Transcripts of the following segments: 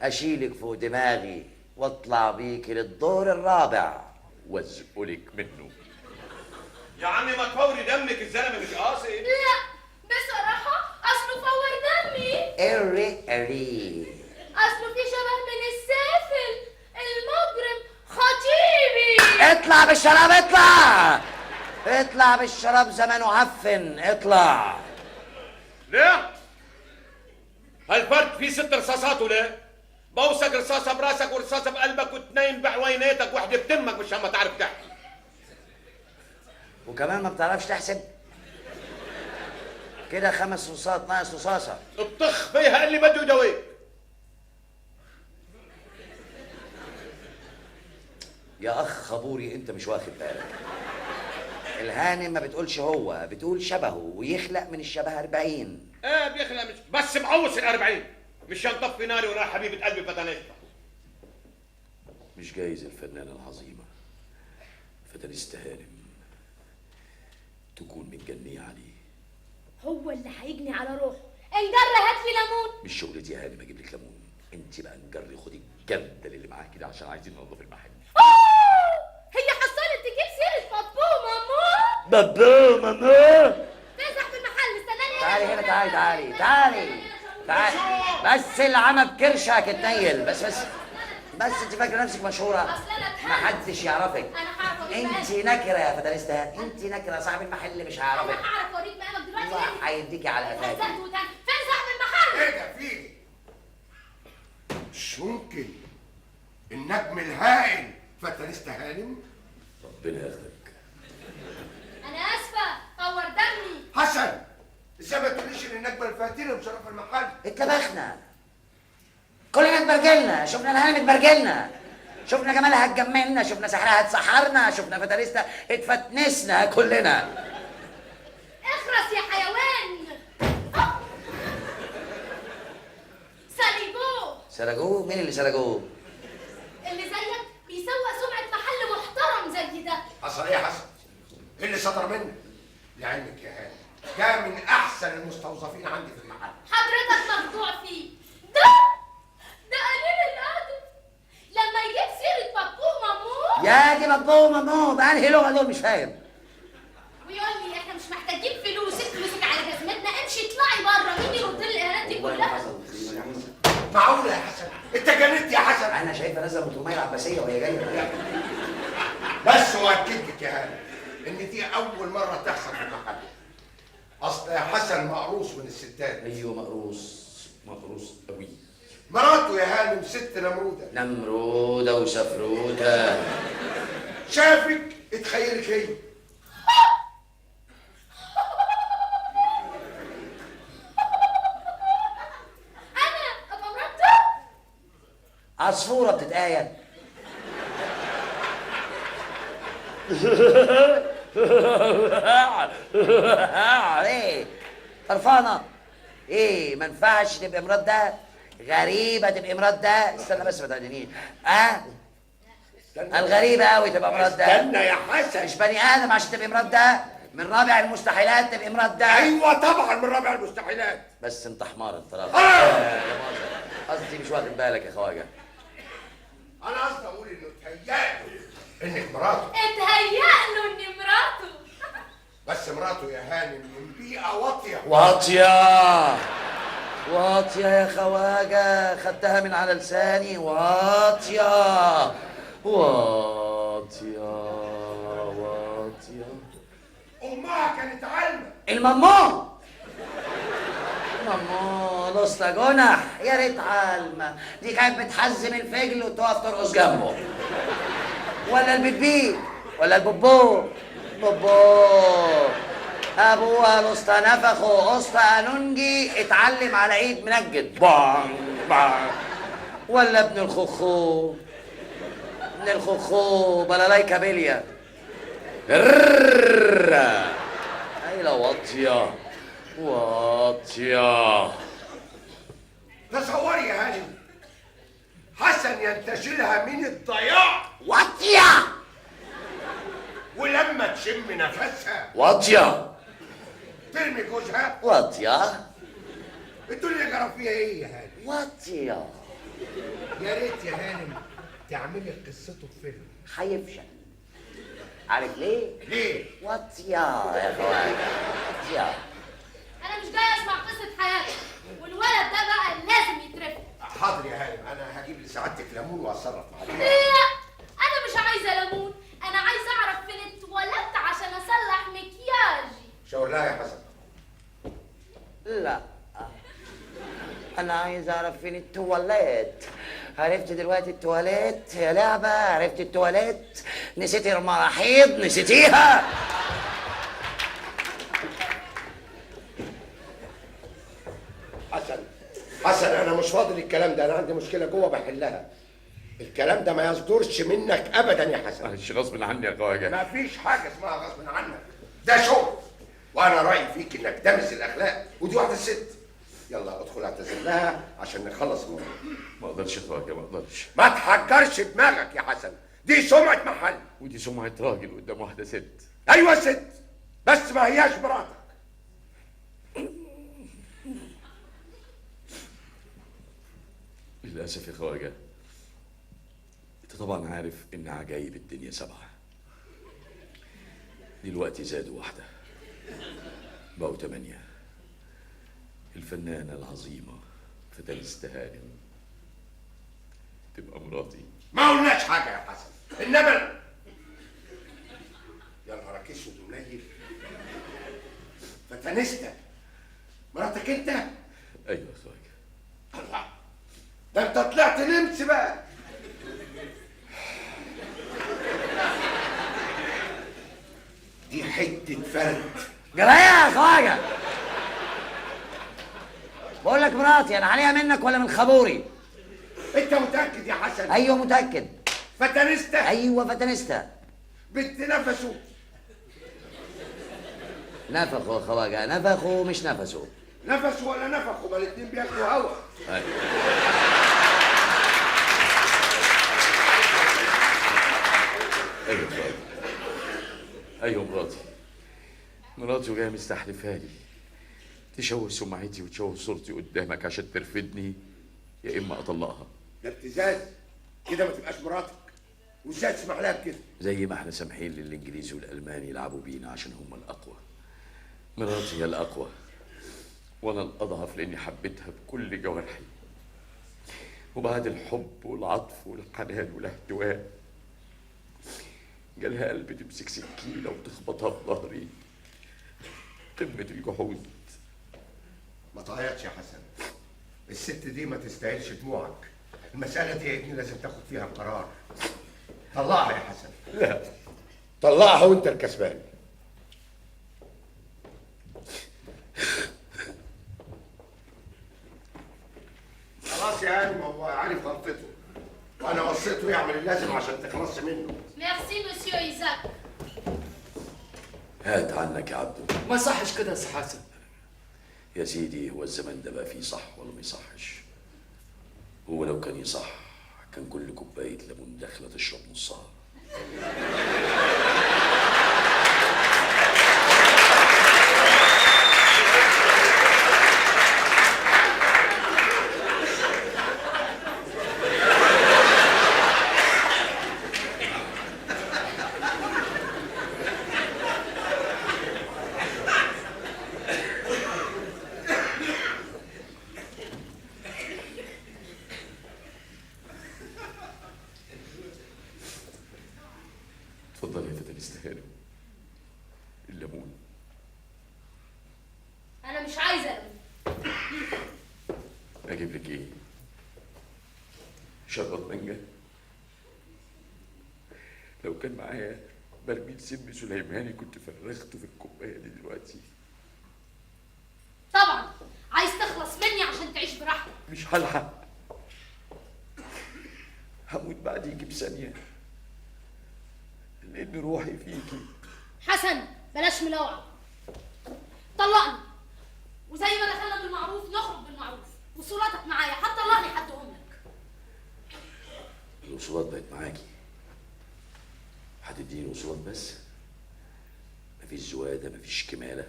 اشيلك فوق دماغي واطلع بيك للدور الرابع وازقلك منه. يا عمي ما تفوري دمك، الزلمه مش قاصد. لا بصراحة أصله فور دمي. اري أصله في شبه من السافل المجرم خطيبي. اطلع بالشراب، اطلع بالشراب، زمانه عفن، اطلع. ليه؟ هالفرد فيه 6 رصاصات ولا؟ بوسك رصاصة براسك ورصاصة بقلبك واثنين بعويناتك واحدة بتمك مش ما تعرف تحكي. وكمان ما بتعرفش تحسب؟ كده 5 رصاصات ناقص رصاصة. اطخ فيها اللي بده يداويك. يا اخ خبوري انت مش واخد بالك. الهانم ما بتقولش هو، بتقول شبهه، ويخلق من الشبه 40. ايه بيخلق مش بس معوص ال40 مش ينطفي ناري وراح حبيبة قلبي فتنشفى. مش جايز الفنانة العظيمة فتنست هانم تكون متجنية عليه. هو اللي هيجني على روحه. انجر هات لي ليمون. مش شغلتي يا هانم اجيب لك ليمون، انت بقى نجري خدي الجردل اللي معاك كده عشان عايزين ننظف المحل. هي حصلت تجيب سيرة بابو ماما تزح في المحل. استناني تعالي هنا، تعالي بس العمى بكرشك اتنيل. بس انت فاكره نفسك مشهوره، محدش يعرفك. انا هعرف انت نكره يا فتاليستا، انت نكره، صاحب المحل مش هيعرفك. انا هعرف اوريك مقامك دلوقتي. الله هيديكي على قفاك. فين صاحب المحل؟ ايه ده فيه؟ مش ممكن النجم الهائل فتاليستا هانم. ربنا ياخدك. انا اسفه طور دمي. حسن ازاي ما تقوليش ان النجمه الفاتنه مشرفه المحل؟ اتلبخنا كلنا، اتبرجلنا، شفنا الهانم اتبرجلنا، شفنا جمالها اتجملنا، شفنا سحرها اتسحرنا، شفنا فتاليستا اتفتنسنا كلنا. اخرس يا حيوان. سرقوه؟ مين اللي سرقوه؟ اللي زيك بيسوق سمعة محل محترم زي ده. حصل ايه يا حسن؟ ايه اللي صدر منك؟ لعلمك يا هاني ده من احسن المستوظفين عندي في المحل. حضرتك مخدوع فيه. ده قليل الادب لما يجيب سيرة بابوه ماموه. يا دي بابوه ماموه بأنهي لغة دول؟ مش فاهم. ويقول لي احنا مش محتاجين فلوسك على جزمتنا، امشي اطلعي بره. مين يرد لي الاهانات دي كلها؟ معقولة يا حسن؟ انت جننت يا حسن. انا شايفها نازله من الطميه العباسيه وهي جايه. بس واكد لك يا هاني ان دي اول مره تحصل في المحل. اصل يا حسن مقروص من الستات. ايوه مقروص قوي. مراته يا هانم ست نمروده وسفروته. شافك اتخيلك هي. انا ابقى مراته؟ عصفوره بتتقايل. ايه طرفانه؟ ايه ما ينفعش تبقى مرات ده؟ غريبه تبقى مرات ده؟ استنى بس ما تعدنيش. الغريبه قوي تبقى مرات ده. استنى يا حسن. مش بني ادم عشان تبقى مرات ده؟ من رابع المستحيلات تبقى مرات ده. ايوه طبعا من رابع المستحيلات. بس انت حمار انت راجل. قصدي مش واخد بالك يا خواجه. انا قصدي اقول انه اتهيأله انك مراته. اتهيأله اني مراته. بس مراته يا هانم من بيئه واطيه. واطيه يا خواجه، خدتها من على لساني. واطيه. امها كانت عالمه. المامون لسه جنح. يا ريت عالمه دي كانت بتحزم الفجل وتقف ترقص جنبه. ولا البيبي ولا البوبو ابوها الاسطى نفخه اسطى انونجي اتعلم على ايد منجد. بان ولا ابن الخخو بلالايكا بليا. ايلا واطيه. تصوري يا هانم حسن ينتشلها من الضياع. واطيه. ولما تشم نفسها واطيه. ترمي جوزها. واطيه. الدنيا جرى فيها ايه يا هانم؟ واطيه. يا ريت يا هانم تعملي قصته في فيلم. هيفشل. عارف ليه؟ ليه؟ وطيا يا اخوان، وطيا. انا مش جاي اسمع قصه حياتك، والولد ده بقى لازم يترفد. حاضر يا هانم، انا هجيب لسعادتك ليمون واتصرف معاك. لا، انا مش عايزه ليمون، انا عايزه اعرف فين اتولدت عشان اصلح مكياجي. شاور لها يا حسن. لا، انا عايز اعرف فين التواليت. عرفت دلوقتي التواليت يا لعبة؟ عرفت التواليت؟ نسيتي المراحيض؟ نسيتيها؟ حسن انا مش فاضي للكلام ده، انا عندي مشكله جوه بحلها. الكلام ده ما يصدرش منك ابدا يا حسن. معلش غصب عني يا خواجه. ما فيش حاجه اسمها غصب عنك، ده شغل، وانا رايي فيك انك دامس الاخلاق، ودي واحده ست. يلا ادخل اعتذر لها عشان نخلص الموضوع. ما اقدرش يا خواجه، ما اقدرش. ما تحجرش دماغك يا حسن، دي سمعه محل. ودي سمعه راجل قدام واحده ست. ايوه ست، بس ما هياش مراتك. للاسف يا خواجه، انت طبعا عارف ان عجايب الدنيا 7. دلوقتي زادوا واحده، بقوا 8. الفنانه العظيمه فدانيس هانم تبقى مراتي. ما قلناش حاجه يا حسن، انما يا نهارك اسود ومنيل، فتنستك مراتك انت؟ ايوه يا خواجه. الله، ده انت طلعت نمس بقى. دي حته فرد. جرايه يا خواجه. بقول لك مراتي، انا عليها منك ولا من خبوري؟ انت متاكد يا حسن؟ ايوه متاكد. فتنستك؟ ايوه فتنستها. بنت نفسه. نفخوا يا خواجه، نفخوا مش نفسوا. نفسه ولا نفخه، ما الاتنين بياكلوا هوا. ايوه ايوه يا خواجه. ايوه مراتي وجايه مستحلفها لي تشوه سمعتي وتشوه صورتي قدامك عشان ترفدني، يا اما اطلقها. ده ابتزاز، كده ما تبقاش مراتك. وازاي تسمح لها بكده؟ زي ما احنا سامحين للانجليزي والالماني يلعبوا بينا عشان هم الاقوى. مراتي هي الاقوى وانا الاضعف لاني حبيتها بكل جوارحي، وبعد الحب والعطف والحنان والاحتواء جالها قلب تمسك سكينه وتخبطها في ظهري. قمه الجحود. ما تعيطش يا حسن، الست دي ما تستاهلش دموعك. المسألة دي يا ابني لازم تاخد فيها قرار. طلعها يا حسن. لا، طلعها وانت الكسبان. خلاص يا هانم، هو عارف غلطته وانا وصيته يعمل اللازم عشان تخلص منه. ميرسي مسيو ايزاك. هات عنك يا عبدو. ما صحش كده يا سي حسن. يا سيدي، هو الزمن ده بقى فيه صح ولا ما يصحش؟ هو لو كان يصح كان كل كوبايه ليمون داخله تشرب نصها. اتفضل يا فتى الاستهانة. الليمون. انا مش عايزه ليمون. اجيب لك ايه؟ شربات مانجا؟ لو كان معايا برميل سم سليماني كنت فرغته في الكوبايه دي دلوقتي. طبعا عايز تخلص مني عشان تعيش براحتك. مش هلحق، هموت بعديكي بثانيه لان روحي فيكي. حسن بلاش ملاوعه، طلقني، وزي ما دخلنا بالمعروف نخرج بالمعروف، وصولاتك معايا هتطلقني حدهم لك. الوصولات بقت معاكي، هتديني الوصولات بس؟ مفيش زواده، مفيش كماله.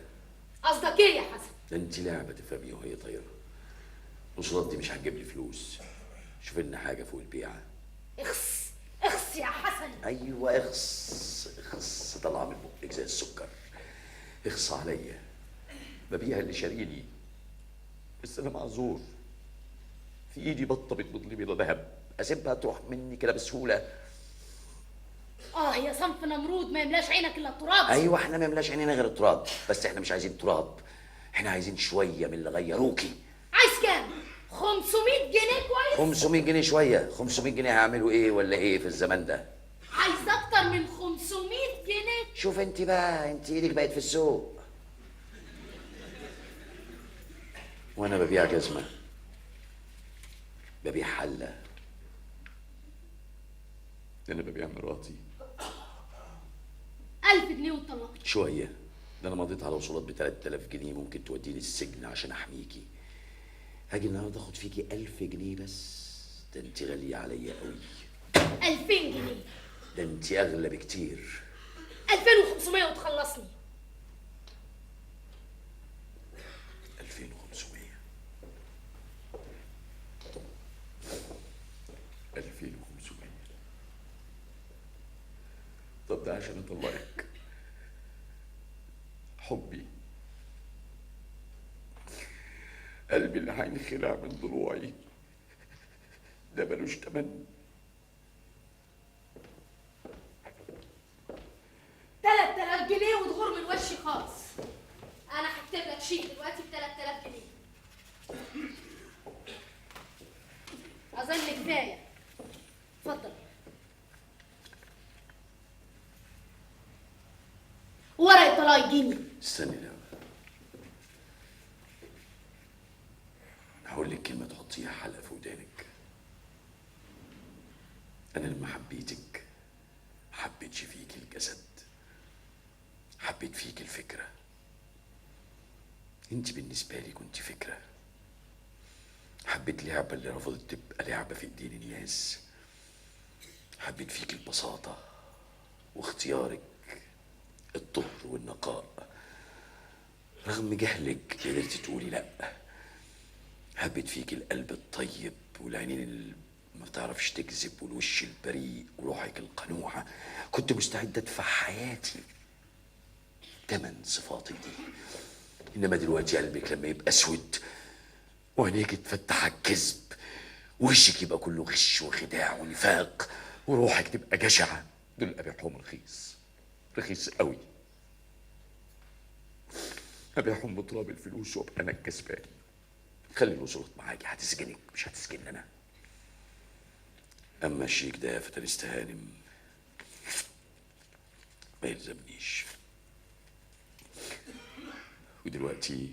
قصدك ايه يا حسن؟ ده انت لعبه تفهميها وهي طايره. الوصولات دي مش هتجيب لي فلوس، مش شوف لنا حاجة فوق البيعة. اخس اخس يا حسن. أيوة اخص اخص، طلع من بقك زي السكر. اخص عليا، ببيع اللي شاريني، بس أنا معذور. في إيدي بطة بتبض لي بيضة ذهب، أسيبها تروح مني كده بسهولة؟ يا صنف نمرود ما يملاش عينك الا التراب. ايوه احنا ما يملاش عينينا غير التراب، بس احنا مش عايزين تراب، احنا عايزين شويه من اللي غيروكي. عايز كام؟ 500 جنيه كويس؟ 500 جنيه شويه، 500 جنيه هيعملوا ايه ولا ايه في الزمان ده؟ عايز اكتر من 500 جنيه. شوف انت بقى، انت ايدك بقت في السوق، وانا ببيع جزمه، ببيع حله، انا ببيع مراتي. 1000 جنيه وطلقت. شويه، ده انا مضيت على وصولات ب 3000 جنيه ممكن توديني السجن عشان احميكي. هاجي النهارده اخد فيكي 1000 جنيه بس؟ ده انت غاليه عليا قوي. 2000 جنيه. ده انت اغلى بكتير. 2500 وتخلصني. 2500. 2500. طب ده عشان اطلعك. حبي، قلبي اللي هينخلع من ضلوعي ده ملوش تمن. 3000 جنيه وتغور من وشي خالص. انا هكتب لك شيك دلوقتي ب 3000 جنيه. اظن كفايه. اتفضل. ورقه طلاق يجيني. استني ده، هقول لك كلمة تحطيها حلقة في ودانك. أنا لما حبيتك ما حبيتش فيك الجسد، حبيت فيك الفكرة. انت بالنسبة لي كنت فكرة. حبيت لعبة اللي رفضت تبقى لعبة في ايدين الناس. حبيت فيك البساطة واختيارك، الطهر والنقاء. رغم جهلك قدرتي تقولي لأ. حبيت فيك القلب الطيب والعينين اللي ما بتعرفش تكذب والوش البريء وروحك القنوعة. كنت مستعد ادفع حياتي تمن صفاتي دي. انما دلوقتي قلبك لما يبقى اسود وعينيك تفتح على الكذب ووشك يبقى كله غش وخداع ونفاق وروحك تبقى جشعة، دول ابيعهم رخيص، رخيص قوي. ابيعهم بتراب الفلوس وابقى انا الكسبان. خلي الوصولات معاكي، هتسجنك مش هتسجن انا. اما الشيك ده يا فتى استهانم ما يلزمنيش. ودلوقتي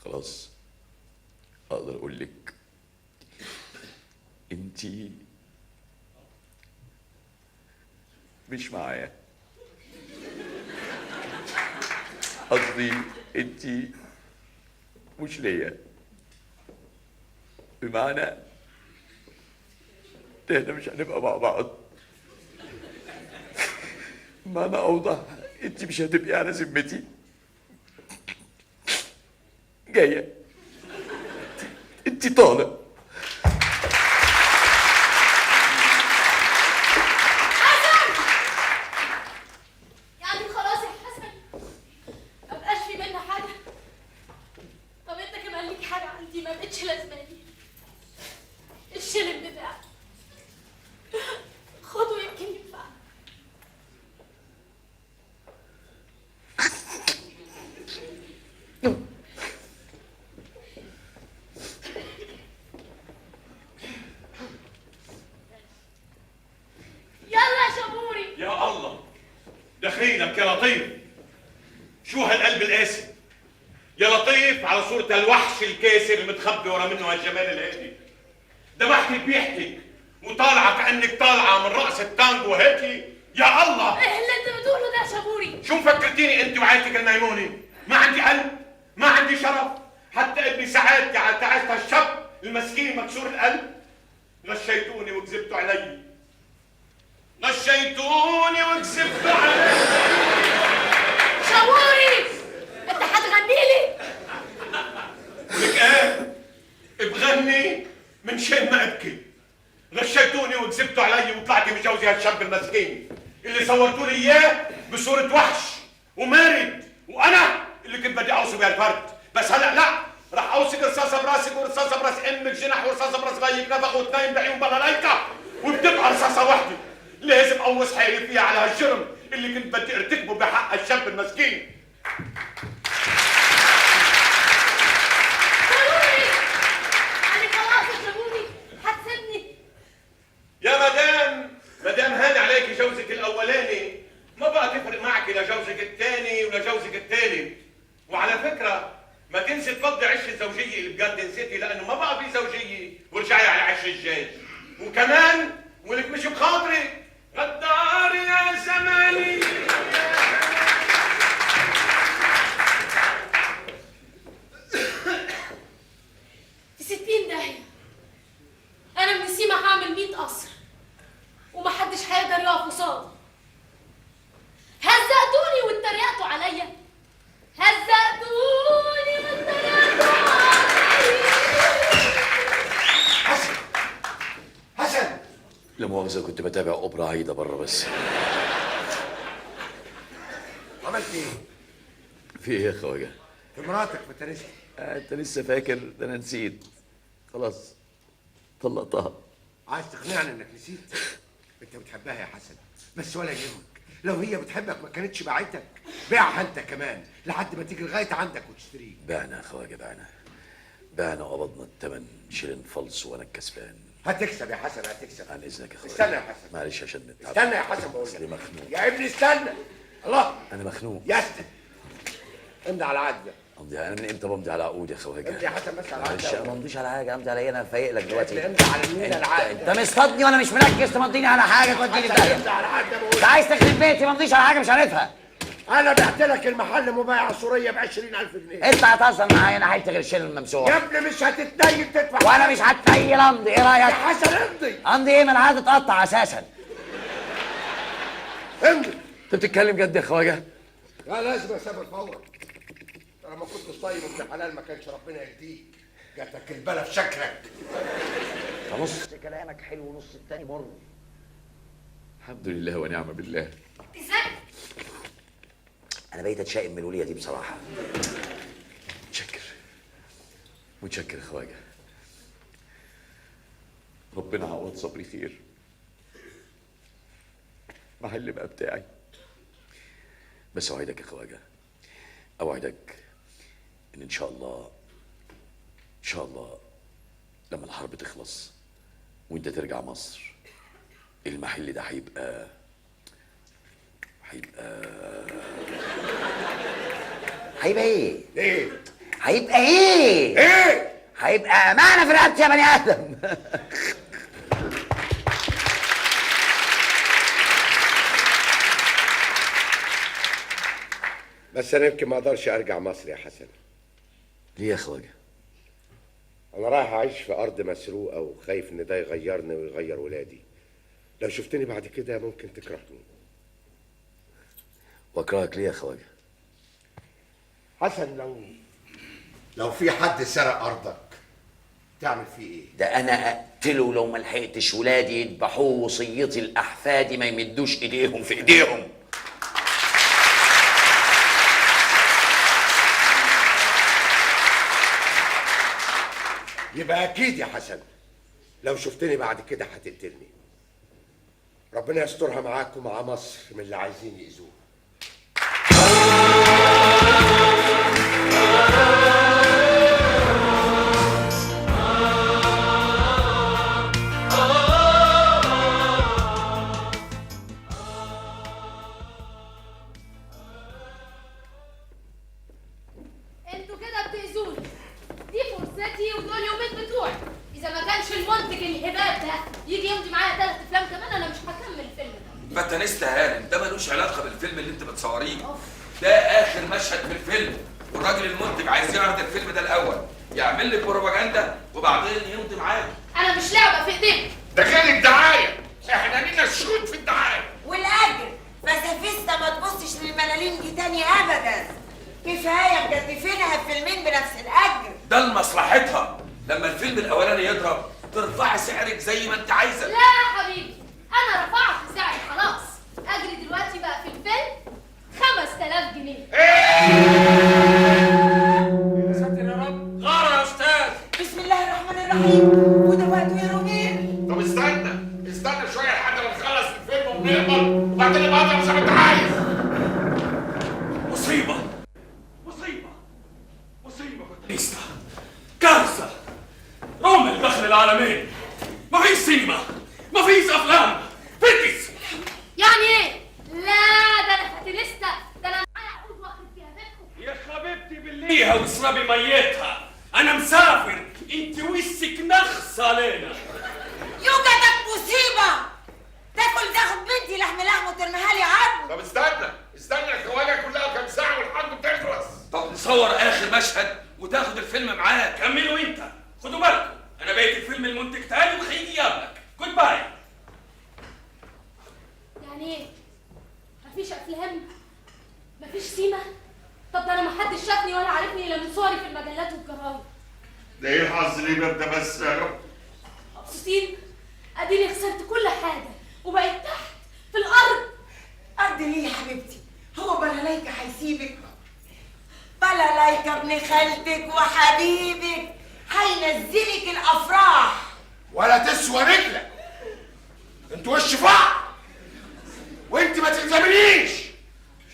خلاص اقدر اقول لك انتي مش معايا. قصدي انتي مش ليا، بمعنى احنا مش هنبقى مع بعض. معنى اوضح، انت مش هتبقي على ذمتي. جايه انت طالق. يعني خلاص يا حسن ما بقاش في بينا حاجه. طب انت كمان ليك حاجه عندي ما بقتش لازماني. الشلم بتاعك خده يمكن ينفع. يلا يا شابوري. يا الله، دخيلك يا لطيف. شو هالقلب القاسي يا لطيف، على صورة الوحش الكاسر المتخبي ورا منه هالجمال الهادي. دمحتك بيحتك وطالعه كأنك طالعه من رقص التانجو هيك. يا الله، ايه اللي انت بتقوله ده يا شابوري؟ شو مفكرتيني انت وعيلتك الميموني؟ ما عندي قلب، ما عندي شرف. حتى ابني سعاد تعست الشاب المسكين مكسور القلب. غشيتوني وكذبتوا علي، غشيتوني وكذبتوا علي. شابوري انت هتغني لي؟ لك ايه؟ بغني من شين ما ابكي. غشيتوني وكذبتوا علي وطلعت متجوزي هالشاب المسكين اللي صورتوا لي اياه بصورة وحش ومارد، وانا اللي كنت بدي اوصي بهالفرد. بس هلا لا، رح اوصيك رصاصة براسك ورصاصة براس امك جنح ورصاصة براس غيك نفخ وتنايم بعيون بلالايكا، وبتبقى رصاصة وحدة. لازم اوص حيلي فيها على هالجرم اللي كنت بدي ارتكبه بحق الشاب المسكين. يا مدام هاني عليكي جوزك الاولاني، ما بقى تفرق معك لا جوزك الثاني ولا جوزك الثالث. وعلى فكره ما تنسي تفضي عش الزوجيه اللي بجاردن سيتي، لانه ما بقى في زوجيه، وارجعي على عش الجاي. وكمان ولك مش بخاطري غدار يا زماني. في 60 داهيه. انا من سيما هعمل 100 قصر ومحدش هيقدر يقف قصادي. هزقتوني واتريقتوا عليا، هزقتوني واتريقتوا عليا. حسن لا مؤاخذة، كنت بتابع أوبرا عايدة بره بس. عملت ايه؟ في إيه يا خواجة؟ في مراتك فترست. أنت لسه فاكر؟ ده أنا نسيت. خلاص طلقتها. عايز تقنعني انك نسيت؟ انت بتحبها يا حسن، بس ولا يهمك، لو هي بتحبك ما كانتش باعتك. بيعها انت كمان لحد ما تيجي لغايه عندك وتشتريه. بعنا يا خواجة، بعنا وقبضنا الثمن شيلن فلس وأنا الكسبان. هتكسب يا حسن، هتكسب. عن إذنك يا خواجة. استنى يا حسن، معلش عشان نتعب. استنى يا حسن بقول أصلي لك. مخنوق. يا ابني استنى. الله، أنا مخنوق. يا استنى. امضي على العقد ده. أمضي؟ أنا من إمتى بمضي على عقود يا خواجة؟ امضي يا حسن بس على العقد معلش ده. أنا ما امضيش على حاجة. أمضي على إيه؟ أنا فايق لك دلوقتي. امضي على مين العقد ده؟ أنت مصطادني وأنا مش مركز تمضيني على حاجة توديني في داهية. امضي على العقد ده بقول أنت لك. عايز تخرب بيتي، ما امضيش على حاجة مش عارفها. انا بعت لك المحل مبايعه سوريه ب 20,000 جنيه. أنت هتهزر معايا؟ أنا حيلت غير شيل الممسوح. يا ابني مش هتتنيل تدفع. وأنا مش هتنيل أمضي. إيه يا رأيك؟ حسن امضي. أمضي إيه؟ ما أنا عايز أتقطع أساسا. امضي. أنت بتتكلم جد يا خواجة؟ لا لازم اسافر فورا. انا ما كنتش طيب ابن حلال ما كانش ربنا يهديك. جاتك البلا في شكلك. نص كلامك حلو ونص التاني مر. الحمد لله ونعم بالله. ازاي؟ أنا بقيت أتشائم من الولية دي بصراحة. متشكر يا خواجة. ربنا عوض صبري خير. محل بقى بتاعي. بس أوعدك يا خواجة، أوعدك إن شاء الله لما الحرب تخلص وأنت ترجع مصر، المحل ده هيبقى ايه؟ ايه؟ هيبقى ايه؟ ايه؟ هيبقى امانه في رقبتي يا بني ادم. بس انا يمكن ما اقدرش ارجع مصر يا حسن. ليه يا خواجه؟ انا رايح اعيش في ارض مسروقه وخايف ان ده يغيرني ويغير ولادي. لو شفتني بعد كده ممكن تكرهني. واكرهك ليه يا خواجه؟ حسن، لو في حد سرق ارضك تعمل فيه ايه؟ ده انا اقتله لو ما لحقتش ولادي يذبحوه، وصيتي لاحفادي ما يمدوش ايديهم في ايديهم. يبقى اكيد يا حسن لو شفتني بعد كده هتقتلني. ربنا يسترها معاك ومع مصر من اللي عايزين يأذوها. انتوا كده بتأذوني. دي فرصتي ودول يومين بتوعي. اذا ما كانش المنتج الهباب ده يجي يمضي معايا 3 افلام كمان انا مش هكمل الفيلم ده. فتنست هانم، ده ملوش علاقه بالفيلم اللي انت بتصوريه. ده اخر مشهد في الفيلم، والراجل المنتج عايز يعرض الفيلم ده الاول، يعمل لك بروباجندا وبعدين يمضي معاك. انا مش لعبه في ايديك. ده كان الدعايه، احنا لينا شروط في الدعايه. والاجر فسافيستا ما تبصش للملاليم دي تاني ابدا. كفايه مجدفينها فيلمين بنفس الاجر. ده لمصلحتها، لما الفيلم الاولاني يضرب ترفعي سعرك زي ما انت عايزه. لا يا حبيبي، انا رفعت سعري خلاص. اجري دلوقتي بقى في الفيلم 5000 جنيه. يا ساتر يا رب، غار يا استاذ. بسم الله الرحمن الرحيم. وده وقته يا روميل. طب استنى شويه لحد ما نخلص الفيلم ونقبض وبعدين نبقى اضرب زي ما انت عايز. مصيبة كنت كارثة. رومل دخل العالمين، مفيش سينما، مفيش افلام، فيكس. يعني ايه؟ لا ده انا فاتنستا، ده انا معايا عقود واخد فيها بيتكم. يا حبيبتي بليها واشربي ميتها، انا مسافر، انت وشك نخص علينا. يوجدك مصيبة. تاخد بنتي لحم وترميها لي عظم. طب استنى الخواجه كلها كام ساعه والحرب بتخلص. طب نصور اخر مشهد وتاخد الفيلم معاك. كملوا انت، خدوا بالكم، انا بقيت الفيلم المنتج تاني وهيجي يقابلك. جود باي. يعني ايه؟ مفيش افلام؟ مفيش سيما؟ طب ده انا محدش شافني ولا عارفني الا من صوري في المجلات والجرايد. ده ايه الحظ اللي ده بس يا رب. مبسوطين؟ اديني خسرت كل حاجه وبقيت تحت في الارض. أرض ليه يا حبيبتي؟ هو بلالايكا هيسيبك؟ بلالايكا ابن خالتك وحبيبك هينزلك الافراح. ولا تسوى رجلك. انت وش بعض وانت ما تلزمنيش.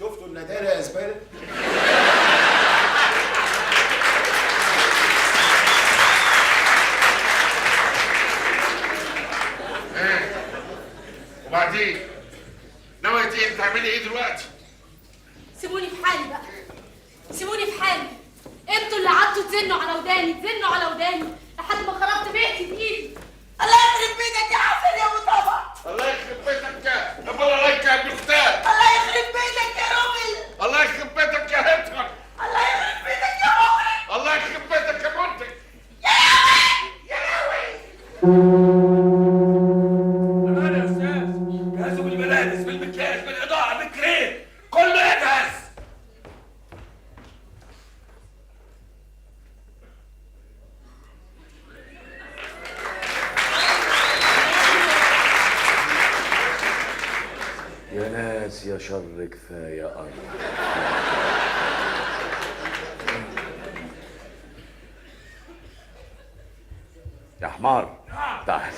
شفتوا الندالة يا زبالة؟ وبعدين ناوية ايه تعملي ايه دلوقتي؟ سيبوني في حالي بقى، سيبوني في حالي. انتوا اللي قعدتوا تزنوا على وداني لحد ما خربت بيتي بايدي. الله يخرب بيتك يا حسن يا مصطفى. الله يخرب بيتك يا بلالايكا يا ابن اختار. الله يخرب بيتك يا رومل. الله يخرب بيتك يا هتلر. الله يخرب بيتك يا مخرج. الله يخرب بيتك يا منتج. يا لهوي. امان يا استاذ، جهزوا بالملابس، بالمكياج، بالاضاءه، بالكريم، كله يجهز. يا ناس يا شر كفايه ارض. يا حمار تعال.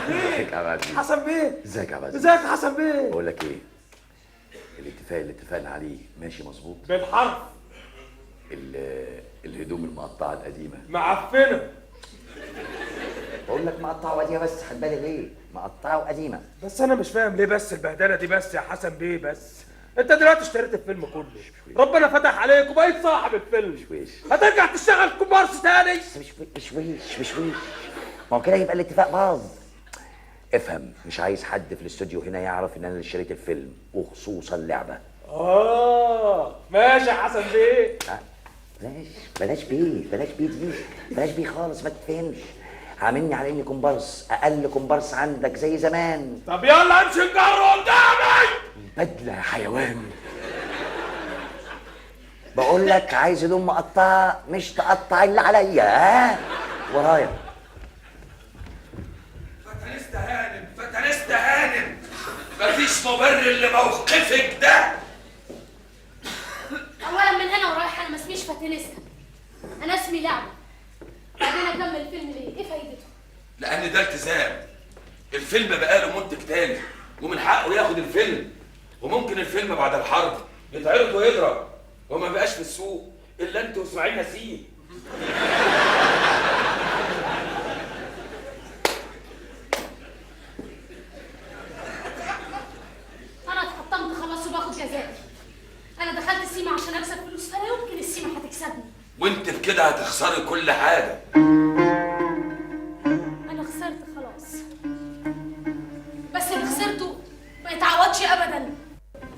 ازيك يا عبد العزيز؟ حسن بيه. ازيك يا عبد العزيز؟ ازيك يا حسن بيه؟ بقول لك ايه، الاتفاق اللي اتفقنا عليه ماشي مظبوط؟ بالحرف. الهدوم المقطعه القديمه معفنه. بقول لك مقطعه وقديمه بس خد بالك ايه؟ مقطعه وقديمه. بس انا مش فاهم ليه بس البهدله دي بس يا حسن بيه بس. انت دلوقتي اشتريت الفيلم كله، ربنا فتح عليك وبقيت صاحب الفيلم. وش هترجع تشتغل كومبارس تاني؟ مش وش ما هو كده يبقى الاتفاق باظ. افهم، مش عايز حد في الاستوديو هنا يعرف ان انا اللي اشتريت الفيلم وخصوصا اللعبه. ماشي يا حسن بيه. بلاش بيه دي، بلاش بيه خالص، ما تفهمش. عاملني على اني كومبارس، اقل كومبارس عندك زي زمان. طب يلا امشي نجر قدامي. بدله يا حيوان. بقول لك عايز هدوم مقطعه، مش تقطع اللي عليا. ها ورايا. فتنست هانم، مفيش مبرر لموقفك ده. اولا من هنا ورايح انا ما اسميش فاتنستا، انا اسمي لعبه. بعدين اكمل الفيلم ليه؟ ايه فايدته؟ لان ده التزام. الفيلم بقاله منتج تاني ومن حقه ياخد الفيلم، وممكن الفيلم بعد الحرب يتعرض ويضرب وما بقاش في السوق الا انت واسماعيل نسيم. انا اتحطمت خلاص وباخد جزائي. انا دخلت السيما عشان اكسب فلوس، فلا يمكن السيما هتكسبني. وانت بكده هتخسري كل حاجه. انا خسرت خلاص، بس اللي خسرته ما يتعوضش ابدا.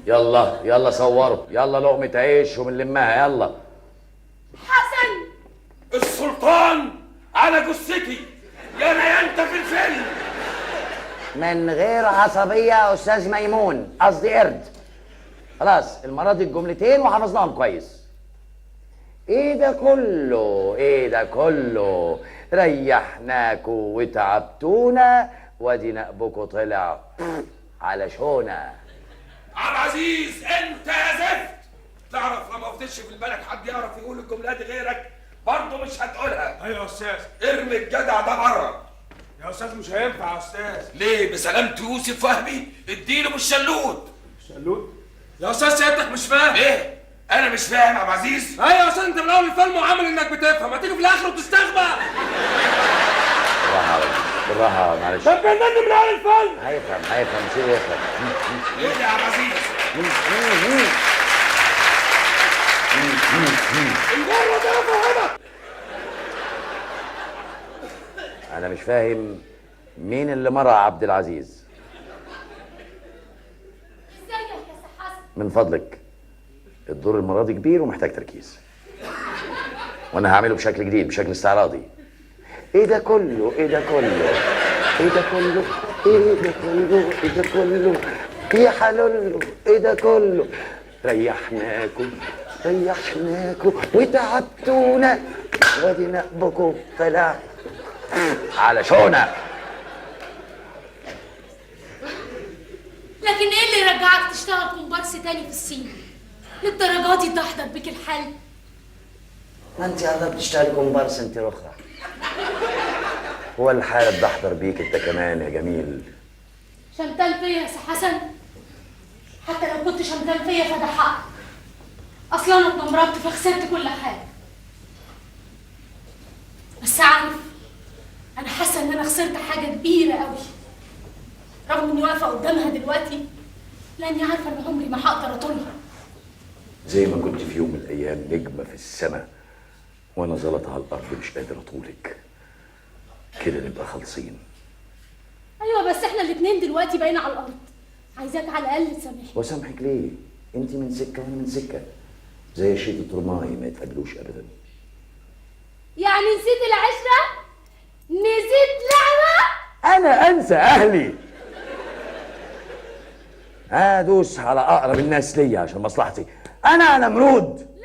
يلا صوروا، يلا لقمه عيش وبنلمها. يلا حسن السلطان على جثتي، يا انا يا انت في الفيلم. من غير عصبيه يا استاذ ميمون، قصدي قرد. خلاص المره دي الجملتين وحفظناهم كويس. ايه ده كله؟ ايه ده كله؟ ريحناكوا وتعبتونا وادي نقبكوا طلع على شونا. عبد العزيز انت يا زفت، تعرف لما فضلش في بالك حد يعرف يقول الجمله دي غيرك برضه مش هتقولها. ايوه يا استاذ. ارمي الجدع ده بره. يا استاذ مش هينفع يا استاذ. ليه؟ بسلامة يوسف فهمي اديله بالشلوت. شلوت؟ يا استاذ سيادتك مش فاهم. ايه؟ انا مش فاهم يا عبد العزيز؟ ايوه يا استاذ، انت من اول الفيلم وعامل انك بتفهم، هتيجي في الاخر وتستغبى. بالراحة معلش. طب جنني من اول الفيلم. هيفهم سيبه يفهم. ايه يا عبد العزيز؟ المرة دي افهمك. انا مش فاهم مين اللي مرة عبد العزيز. ازيك يا سي حسن؟ من فضلك، الدور المرة دي كبير ومحتاج تركيز، وانا هعمله بشكل جديد، بشكل استعراضي. ايه ده كله؟ ايه ده كله؟ ايه ده كله؟ ايه ده كله؟ ايه ده كله؟ يا حلولو ايه ده كله؟ ريحناكوا وتعبتونا وادي نقبكوا طلع على شونا. لكن ايه اللي يرجعك تشتغل كومبارس تاني في السين؟ للدرجات دي تحضر بيك الحال؟ ما انت يلا بتشتغلي كومبارس انت رخرة. هو الحالة بحضر بيك انت كمان يا جميل. شمتان فيا يا سي حسن؟ حتى لو كنت شمتان فيا فده حق. اصلا انا اتنمرضت فخسرت كل حاجه. بس عارف، انا حاسه ان انا خسرت حاجه كبيره قوي، رغم اني واقفه قدامها دلوقتي، لاني عارفه ان عمري ما هقدر اطولها. زي ما كنت في يوم من الايام نجمة في السماء وانا زلط على الارض مش قادر اطولك، كده نبقى خالصين. ايوه بس احنا الاتنين دلوقتي باينه على الارض، عايزاك على الاقل تسامحني. واسامحك ليه؟ انت من سكة وانا من سكة، زي شيء الرماي ما يتقابلوش ابدا. يعني نسيت العشره؟ نسيت لعبه؟ انا انسى اهلي؟ ادوس على اقرب الناس ليا عشان مصلحتي. انا نمرود